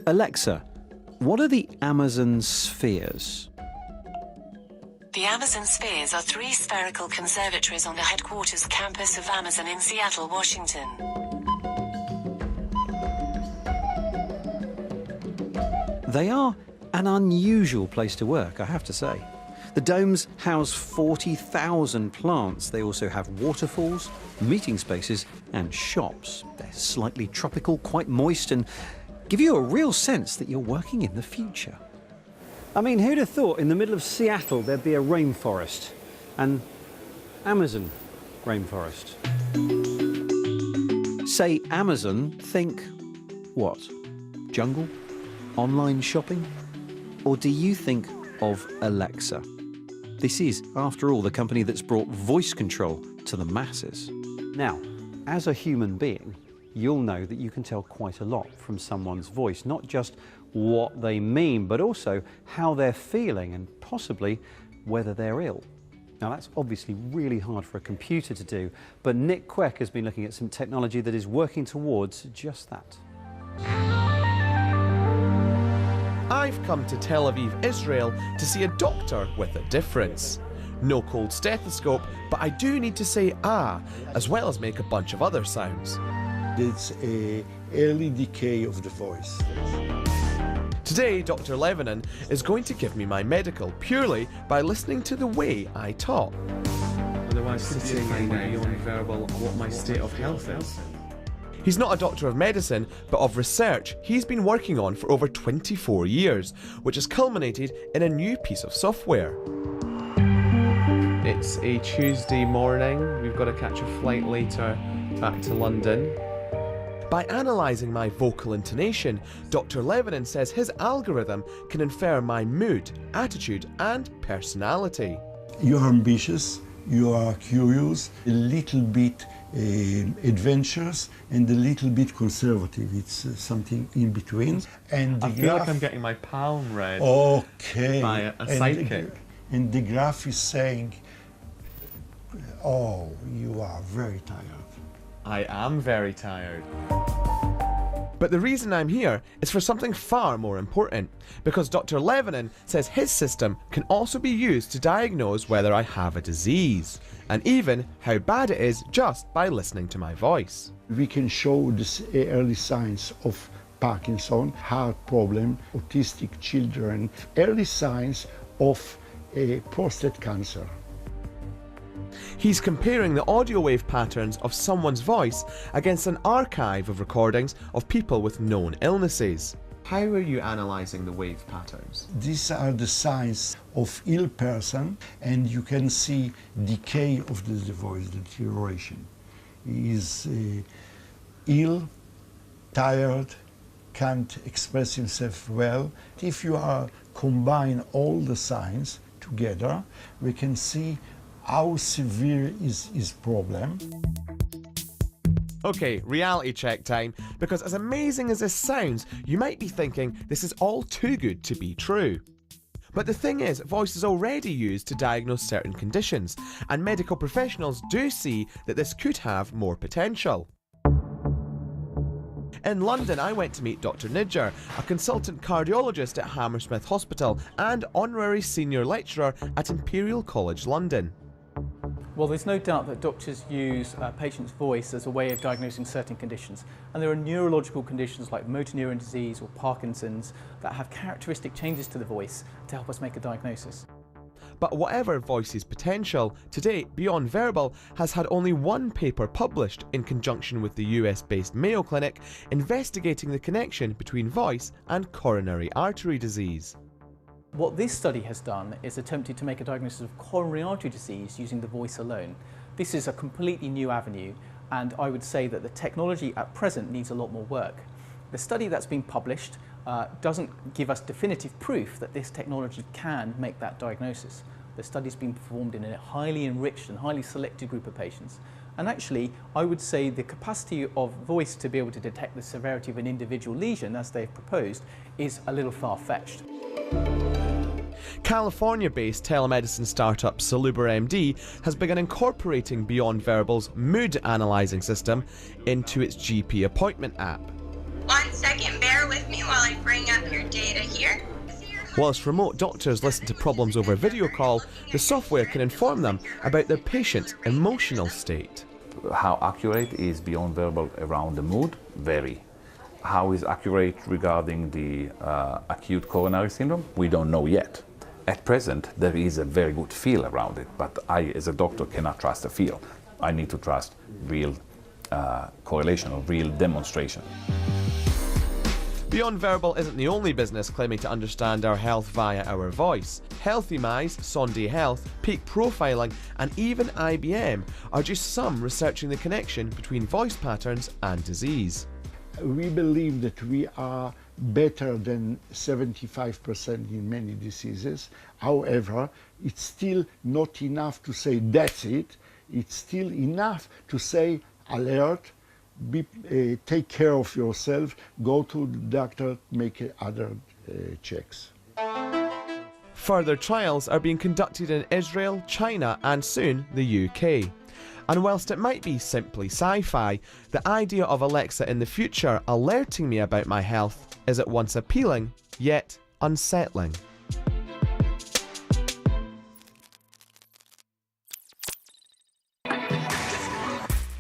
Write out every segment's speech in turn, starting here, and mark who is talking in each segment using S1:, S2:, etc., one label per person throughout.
S1: Alexa, what are the Amazon spheres?
S2: The Amazon spheres are 3 spherical conservatories on the headquarters campus of Amazon in Seattle, Washington.
S1: They are an unusual place to work, I have to say. The domes house 40,000 plants. They also have waterfalls, meeting spaces and shops. They're slightly tropical, quite moist, and give you a real sense that you're working in the future. I mean, who'd have thought in the middle of Seattle there'd be a rainforest, an Amazon rainforest? Say Amazon, think what? Jungle? Online shopping? Or do you think of Alexa? This is, after all, the company that's brought voice control to the masses. Now, as a human being, you'll know that you can tell quite a lot from someone's voice, not just what they mean, but also how they're feeling and possibly whether they're ill. Now, that's obviously really hard for a computer to do, but Nick Queck has been looking at some technology that is working towards just that.
S3: I've come to Tel Aviv, Israel to see a doctor with a difference. No cold stethoscope, but I do need to say ah, as well as make a bunch of other sounds.
S4: It's an early decay of the voice.
S3: Today, Dr. Levinan is going to give me my medical purely by listening to the way I talk.
S5: Otherwise, sitting beyond verbal what my state of health is.
S3: He's not a doctor of medicine, but of research he's been working on for over 24 years, which has culminated in a new piece of software.
S5: It's a Tuesday morning. We've got to catch a flight later back to London.
S3: By analysing my vocal intonation, Dr. Levinan says his algorithm can infer my mood, attitude and personality.
S4: You are ambitious, you are curious, a little bit adventurous and a little bit conservative. It's something in between. And
S5: I feel like I'm getting my palm read by a sidekick.
S4: And the graph is saying, oh, you are very tired.
S5: I am very tired.
S3: But the reason I'm here is for something far more important, because Dr. Levinan says his system can also be used to diagnose whether I have a disease, and even how bad it is just by listening to my voice.
S4: We can show the early signs of Parkinson, heart problem, autistic children, early signs of prostate cancer.
S3: He's comparing the audio wave patterns of someone's voice against an archive of recordings of people with known illnesses.
S5: How are you analysing the wave patterns?
S4: These are the signs of ill person, and you can see decay of the voice, deterioration. He is ill, tired, can't express himself well. If you combine all the signs together, we can see how severe is his problem.
S3: Okay, reality check time, because as amazing as this sounds, you might be thinking this is all too good to be true. But the thing is, voice is already used to diagnose certain conditions, and medical professionals do see that this could have more potential. In London, I went to meet Dr. Nidjar, a consultant cardiologist at Hammersmith Hospital and honorary senior lecturer at Imperial College London.
S6: Well, there's no doubt that doctors use a patient's voice as a way of diagnosing certain conditions. And there are neurological conditions like motor neuron disease or Parkinson's that have characteristic changes to the voice to help us make a diagnosis.
S3: But whatever voice's potential, to date, Beyond Verbal has had only one paper published in conjunction with the US-based Mayo Clinic investigating the connection between voice and coronary artery disease.
S6: What this study has done is attempted to make a diagnosis of coronary artery disease using the voice alone. This is a completely new avenue, and I would say that the technology at present needs a lot more work. The study that's been published doesn't give us definitive proof that this technology can make that diagnosis. The study's been performed in a highly enriched and highly selected group of patients. And actually, I would say the capacity of voice to be able to detect the severity of an individual lesion, as they've proposed, is a little far-fetched.
S3: California-based telemedicine startup SaluberMD has begun incorporating Beyond Verbal's mood analysing system into its GP appointment app.
S7: 1 second, bear with me while I bring up your data here.
S3: Whilst remote doctors listen to problems over video call, the software can inform them about their patient's emotional state.
S8: How accurate is Beyond Verbal around the mood? Very. How is accurate regarding the acute coronary syndrome? We don't know yet. At present, there is a very good feel around it, but I, as a doctor, cannot trust a feel. I need to trust real correlation or real demonstration.
S3: Beyond Verbal isn't the only business claiming to understand our health via our voice. Healthy Mice, Sonde Health, Peak Profiling and even IBM are just some researching the connection between voice patterns and disease.
S4: We believe that we are better than 75% in many diseases. However, it's still not enough to say that's it. It's still enough to say alert, take care of yourself, go to the doctor, make other checks.
S3: Further trials are being conducted in Israel, China and soon the UK. And whilst it might be simply sci-fi, the idea of Alexa in the future alerting me about my health is at once appealing, yet unsettling.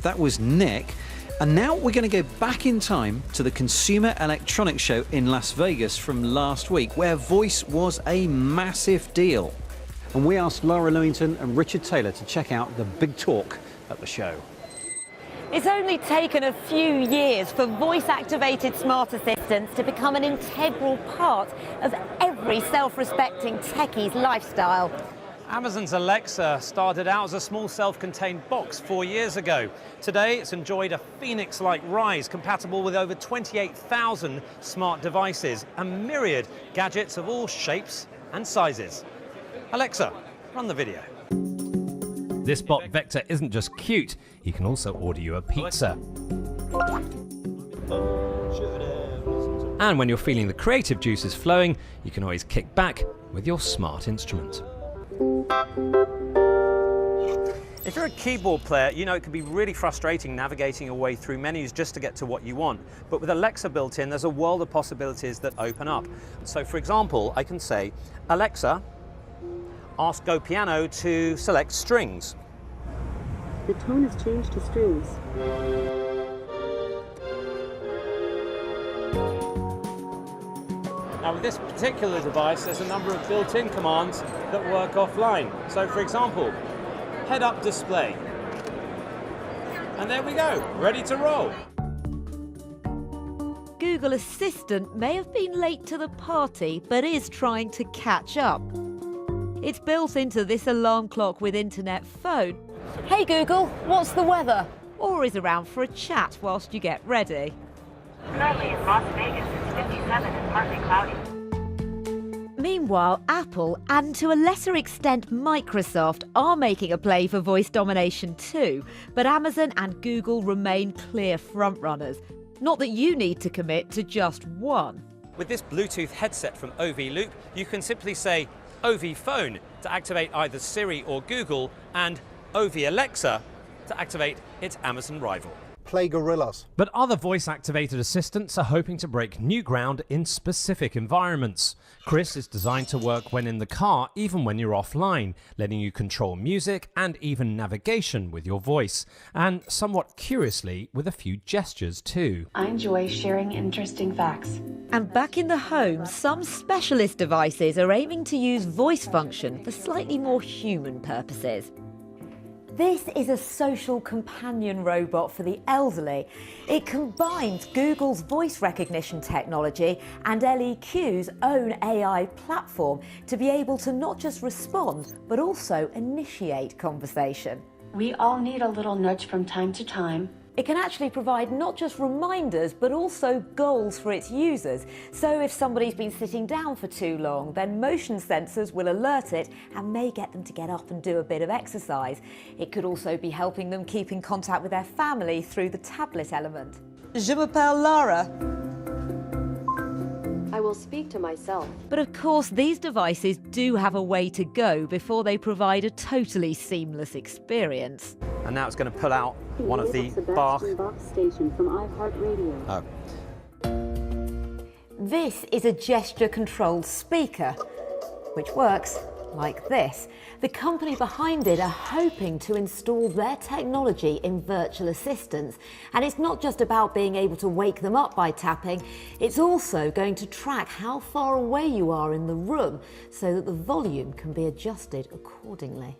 S1: That was Nick. And now we're going to go back in time to the Consumer Electronics Show in Las Vegas from last week, where voice was a massive deal. And we asked Laura Lewington and Richard Taylor to check out the big talk at the show.
S9: It's only taken a few years for voice-activated smart assistants to become an integral part of every self-respecting techie's lifestyle.
S10: Amazon's Alexa started out as a small self-contained box 4 years ago. Today, it's enjoyed a phoenix-like rise, compatible with over 28,000 smart devices and myriad gadgets of all shapes and sizes. Alexa, run the video.
S11: This bot Vector isn't just cute, he can also order you a pizza. And when you're feeling the creative juices flowing, you can always kick back with your smart instrument.
S10: If you're a keyboard player, you know it can be really frustrating navigating your way through menus just to get to what you want. But with Alexa built in, there's a world of possibilities that open up. So for example, I can say, Alexa, ask Go Piano to select strings.
S12: The tone has changed to strings.
S10: Now with this particular device, there's a number of built-in commands that work offline. So for example, head-up display. And there we go, ready to roll.
S9: Google Assistant may have been late to the party, but is trying to catch up. It's built into this alarm clock with internet phone. Hey Google, what's the weather? Or is around for a chat whilst you get ready.
S12: Currently in Las Vegas, it's 57 and partly cloudy.
S9: Meanwhile, Apple and to a lesser extent Microsoft are making a play for voice domination too, but Amazon and Google remain clear frontrunners. Not that you need to commit to just one.
S10: With this Bluetooth headset from OV Loop, you can simply say OV Phone to activate either Siri or Google, and OV Alexa to activate its Amazon rival.
S13: Play gorillas.
S11: But other voice-activated assistants are hoping to break new ground in specific environments. Chris is designed to work when in the car, even when you're offline, letting you control music and even navigation with your voice, and somewhat curiously, with a few gestures too.
S12: I enjoy sharing interesting facts.
S9: And back in the home, some specialist devices are aiming to use voice function for slightly more human purposes. This is a social companion robot for the elderly. It combines Google's voice recognition technology and LEQ's own AI platform to be able to not just respond, but also initiate conversation.
S12: We all need a little nudge from time to time.
S9: It can actually provide not just reminders, but also goals for its users. So if somebody's been sitting down for too long, then motion sensors will alert it and may get them to get up and do a bit of exercise. It could also be helping them keep in contact with their family through the tablet element. Je m'appelle Lara.
S13: I will speak to myself.
S9: But of course, these devices do have a way to go before they provide a totally seamless experience.
S10: And now it's going to pull out one of the Bach
S13: station from iHeartRadio.
S9: This is a gesture-controlled speaker, which works like this. The company behind it are hoping to install their technology in virtual assistants. And it's not just about being able to wake them up by tapping, it's also going to track how far away you are in the room so that the volume can be adjusted accordingly.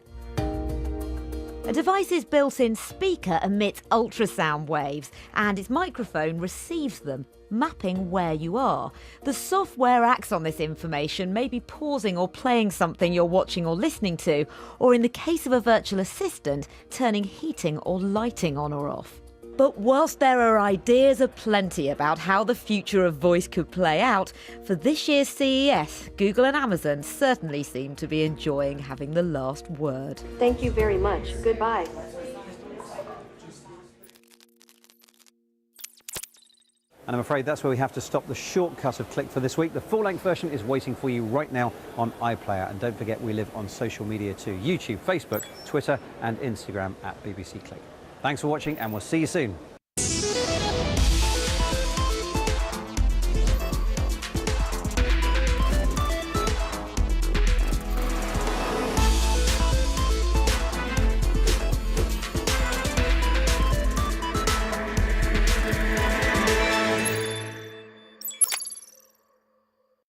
S9: A device's built-in speaker emits ultrasound waves and its microphone receives them, mapping where you are. The software acts on this information, maybe pausing or playing something you're watching or listening to, or in the case of a virtual assistant, turning heating or lighting on or off. But whilst there are ideas aplenty about how the future of voice could play out, for this year's CES, Google and Amazon certainly seem to be enjoying having the last word.
S13: Thank you very much. Goodbye.
S14: And I'm afraid that's where we have to stop the shortcut of Click for this week. The full-length version is waiting for you right now on iPlayer. And don't forget, we live on social media too: YouTube, Facebook, Twitter and Instagram at BBC Click. Thanks for watching, and we'll see you soon.